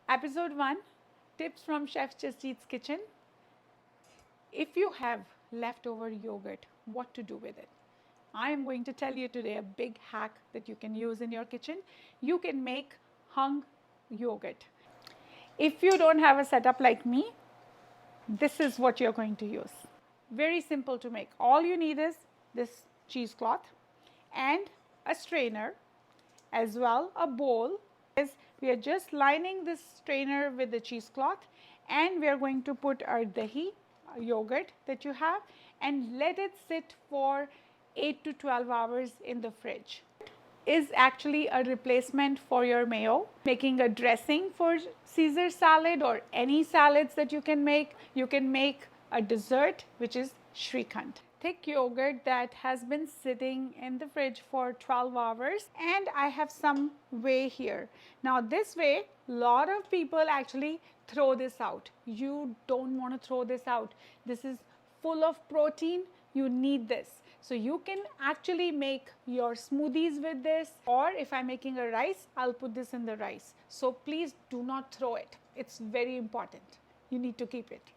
Episode 1, Tips from Chef Jasjeet's Kitchen. If you have leftover yogurt, what to do with it? I am going to tell you today a big hack that you can use in your kitchen. You can make hung yogurt. If you don't have a setup like me, this is what you're going to use. Very simple to make. All you need is this cheesecloth and a strainer, as well a bowl. We are just lining this strainer with the cheesecloth, and we are going to put our dahi, yogurt that you have, and let it sit for 8 to 12 hours in the fridge. Is actually a replacement for your mayo. Making a dressing for Caesar salad or any salads that you can make a dessert which is Shrikhand. Thick yogurt that has been sitting in the fridge for 12 hours, and I have some whey here. Now this whey, lot of people actually throw this out. You don't want to throw this out. This is full of protein. You need this. So you can actually make your smoothies with this, or if I'm making a rice, I'll put this in the rice. So please do not throw it. It's very important. You need to keep it.